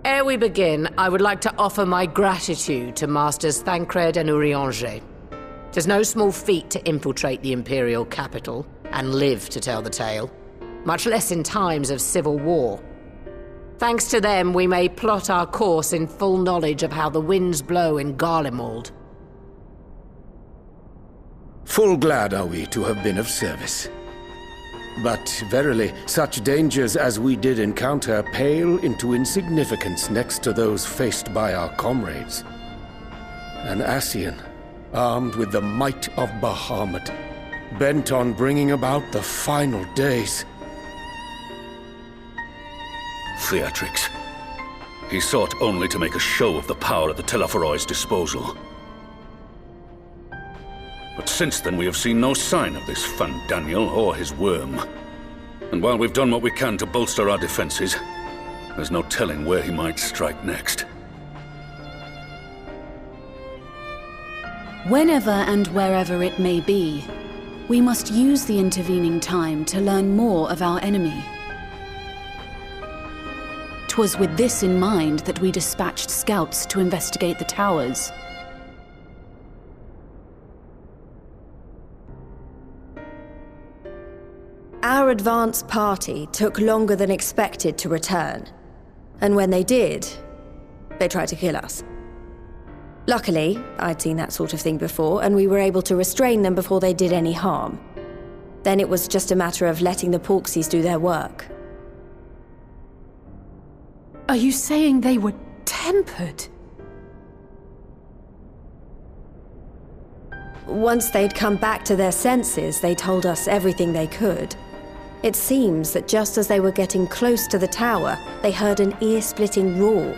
Ere we begin, I would like to offer my gratitude to Masters Thancred and Urianger. 'Tis no small feat to infiltrate the Imperial capital and live to tell the tale, much less in times of civil war. Thanks to them, we may plot our course in full knowledge of how the winds blow in Garlemald. Full glad are we to have been of service. But verily, such dangers as we did encounter pale into insignificance next to those faced by our comrades. An Ascian, armed with the might of Bahamut, bent on bringing about the final days. Theatrics. He sought only to make a show of the power at the Telophoroid's disposal. But since then we have seen no sign of this Fandaniel or his worm. And while we've done what we can to bolster our defenses, there's no telling where he might strike next. Whenever and wherever it may be, we must use the intervening time to learn more of our enemy. 'Twas with this in mind that we dispatched scouts to investigate the towers. Our advance party took longer than expected to return. And when they did, they tried to kill us. Luckily, I'd seen that sort of thing before, and we were able to restrain them before they did any harm. Then it was just a matter of letting the Porksies do their work. Are you saying they were tempered? Once they'd come back to their senses, they told us everything they could. It seems that just as they were getting close to the tower, they heard an ear-splitting roar,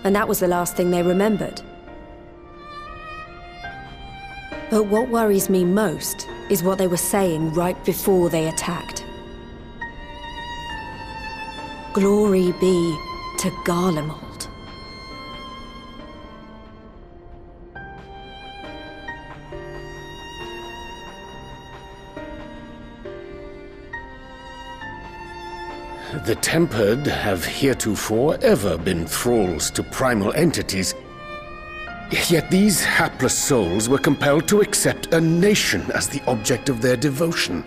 and that was the last thing they remembered. But what worries me most is what they were saying right before they attacked. Glory be to Garlemald. The Tempered have heretofore ever been thralls to primal entities. Yet these hapless souls were compelled to accept a nation as the object of their devotion.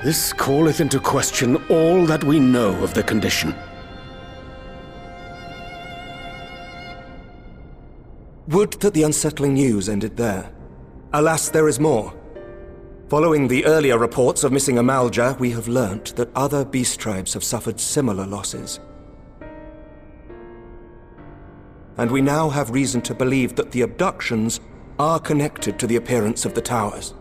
This calleth into question all that we know of the condition. Would that the unsettling news ended there. Alas, there is more. Following the earlier reports of missing Amalja, we have learnt that other beast tribes have suffered similar losses. And we now have reason to believe that the abductions are connected to the appearance of the towers.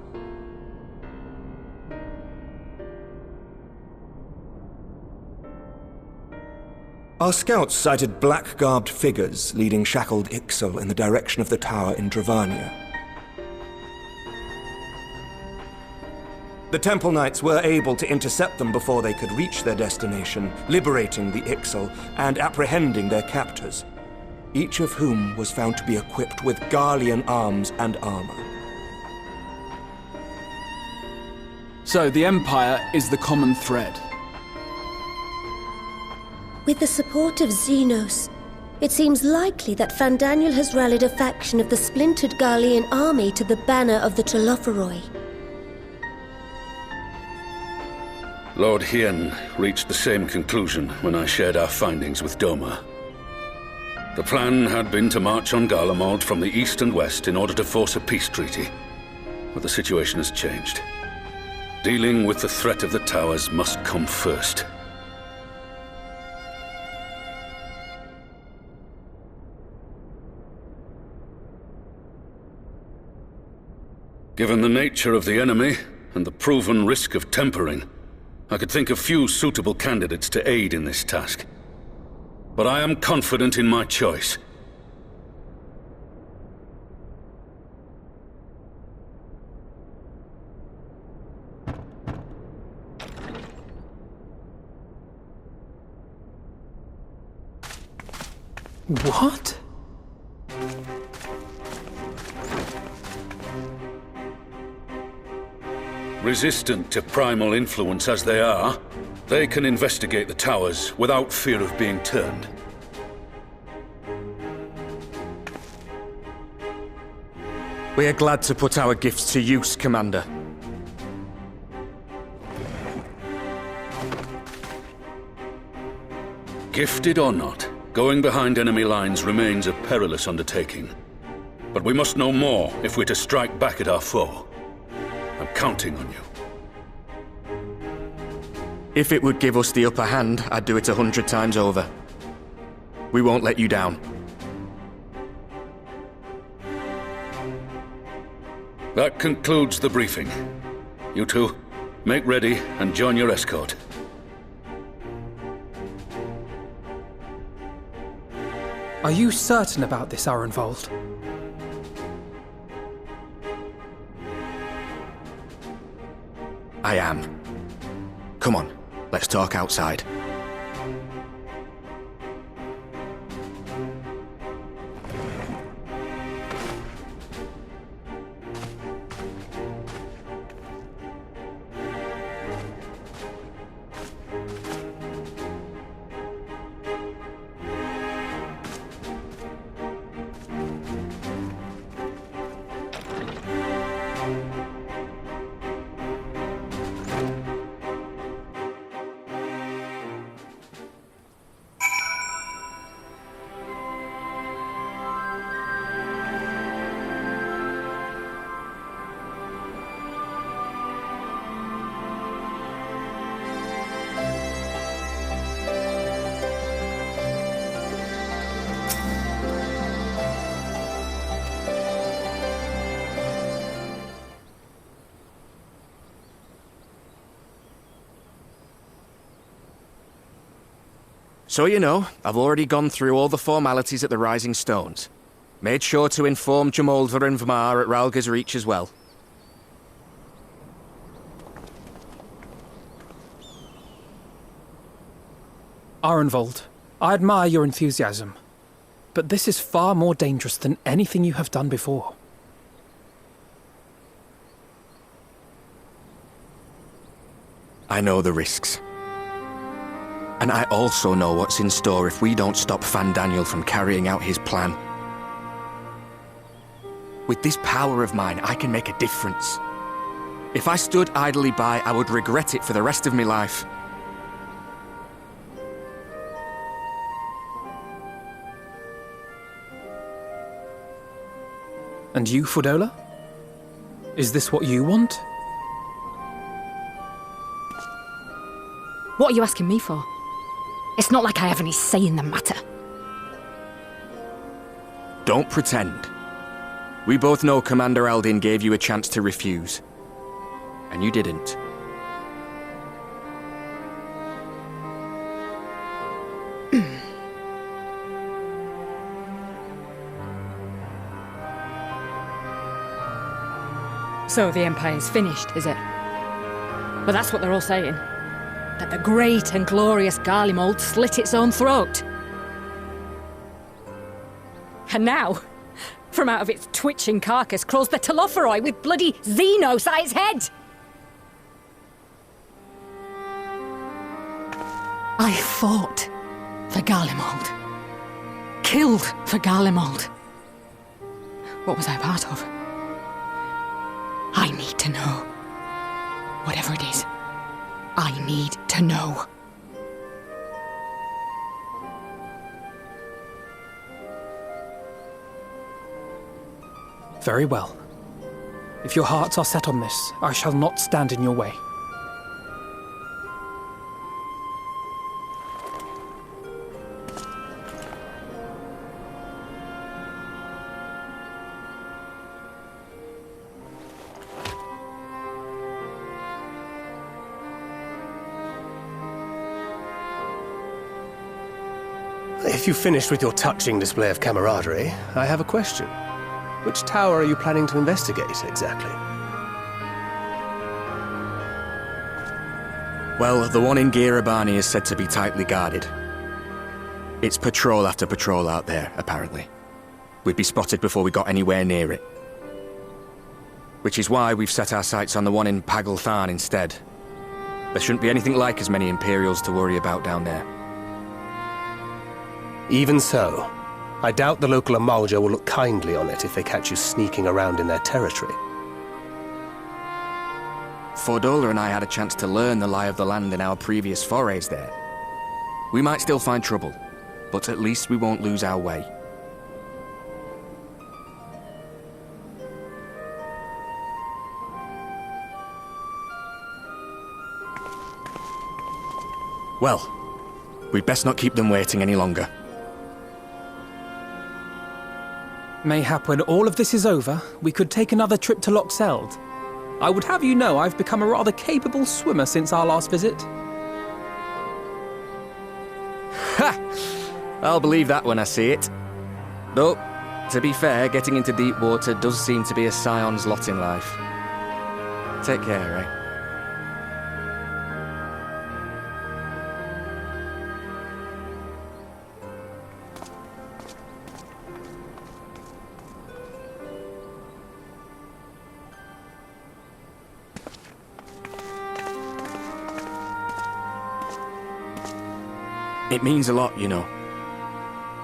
Our scouts sighted black-garbed figures leading shackled Ixal in the direction of the tower in Dravania. The Temple Knights were able to intercept them before they could reach their destination, liberating the Ixal and apprehending their captors, each of whom was found to be equipped with Garlean arms and armor. So the Empire is the common thread. With the support of Xenos, it seems likely that Fandaniel has rallied a faction of the splintered Garlean army to the banner of the Telophoroi. Lord Hien reached the same conclusion when I shared our findings with Doma. The plan had been to march on Garlemald from the east and west in order to force a peace treaty. But the situation has changed. Dealing with the threat of the towers must come first. Given the nature of the enemy and the proven risk of tempering, I could think of few suitable candidates to aid in this task. But I am confident in my choice. What? Resistant to primal influence as they are, they can investigate the towers without fear of being turned. We are glad to put our gifts to use, Commander. Gifted or not, going behind enemy lines remains a perilous undertaking. But we must know more if we're to strike back at our foe. I'm counting on you. If it would give us the upper hand, I'd do it 100 times over. We won't let you down. That concludes the briefing. You two, make ready and join your escort. Are you certain about this, Arenvold? I am. Come on, let's talk outside. So you know, I've already gone through all the formalities at the Rising Stones. Made sure to inform Jamoldva and Vmar at Ralga's Reach as well. Arenvold, I admire your enthusiasm, but this is far more dangerous than anything you have done before. I know the risks. And I also know what's in store if we don't stop Fandaniel from carrying out his plan. With this power of mine, I can make a difference. If I stood idly by, I would regret it for the rest of my life. And you, Fudola? Is this what you want? What are you asking me for? It's not like I have any say in the matter. Don't pretend. We both know Commander Aldin gave you a chance to refuse. And you didn't. So the Empire's finished, is it? But that's what they're all saying. That the great and glorious Garlemald slit its own throat. And now, from out of its twitching carcass crawls the Telophoroi with bloody Xenos at its head! I fought for Garlemald. Killed for Garlemald. What was I part of? I need to know. Whatever it is, I need to know. Very well. If your hearts are set on this, I shall not stand in your way. If you've finished with your touching display of camaraderie, I have a question. Which tower are you planning to investigate, exactly? Well, the one in Girabani is said to be tightly guarded. It's patrol after patrol out there, apparently. We'd be spotted before we got anywhere near it. Which is why we've set our sights on the one in Pagalthan instead. There shouldn't be anything like as many Imperials to worry about down there. Even so, I doubt the local Amalja will look kindly on it if they catch you sneaking around in their territory. Fordola and I had a chance to learn the lie of the land in our previous forays there. We might still find trouble, but at least we won't lose our way. Well, we'd best not keep them waiting any longer. Mayhap when all of this is over, we could take another trip to Loxeld. I would have you know I've become a rather capable swimmer since our last visit. Ha! I'll believe that when I see it. Though, to be fair, getting into deep water does seem to be a scion's lot in life. Take care, eh? It means a lot, you know.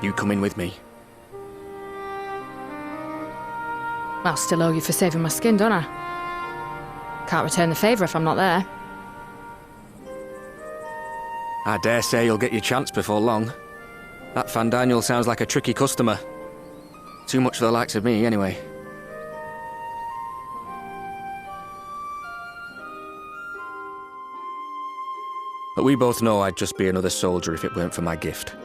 You coming with me. I'll still owe you for saving my skin, don't I? Can't return the favour if I'm not there. I dare say you'll get your chance before long. That Fandaniel sounds like a tricky customer. Too much for the likes of me, anyway. But we both know I'd just be another soldier if it weren't for my gift.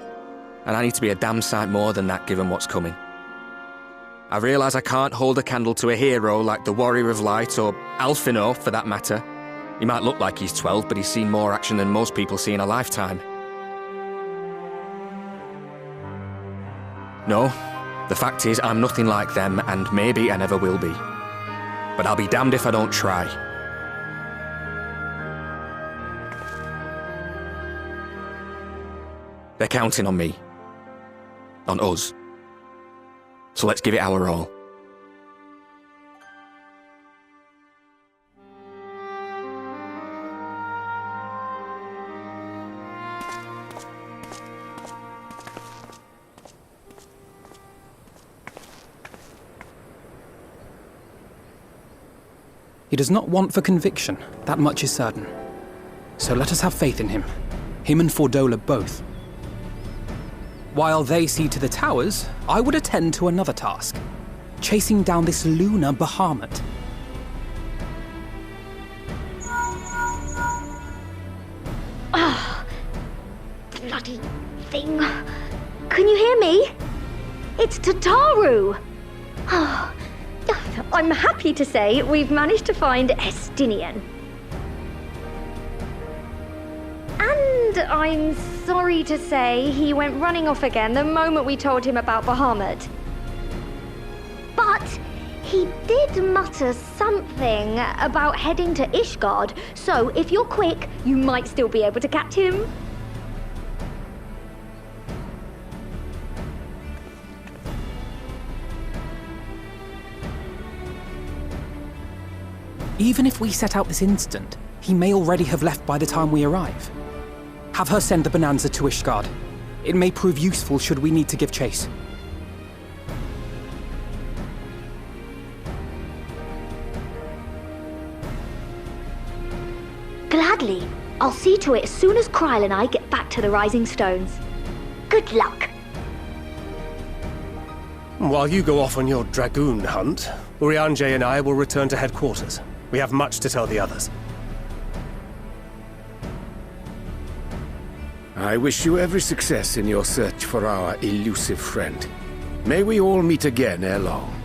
And I need to be a damn sight more than that given what's coming. I realise I can't hold a candle to a hero like the Warrior of Light, or Alphino for that matter. He might look like he's 12, but he's seen more action than most people see in a lifetime. No, the fact is I'm nothing like them, and maybe I never will be. But I'll be damned if I don't try. They're counting on me. On us. So let's give it our all. He does not want for conviction, that much is certain. So let us have faith in him. Him and Fordola both. While they see to the towers, I would attend to another task. Chasing down this lunar Bahamut. Ah, bloody thing. Can you hear me? It's Tataru. Oh, I'm happy to say we've managed to find Estinian. And I'm sorry to say he went running off again the moment we told him about Bahamut. But he did mutter something about heading to Ishgard, so if you're quick, you might still be able to catch him. Even if we set out this instant, he may already have left by the time we arrive. Have her send the bonanza to Ishgard. It may prove useful should we need to give chase. Gladly. I'll see to it as soon as Kryl and I get back to the Rising Stones. Good luck. While you go off on your dragoon hunt, Urianger and I will return to headquarters. We have much to tell the others. I wish you every success in your search for our elusive friend. May we all meet again ere long.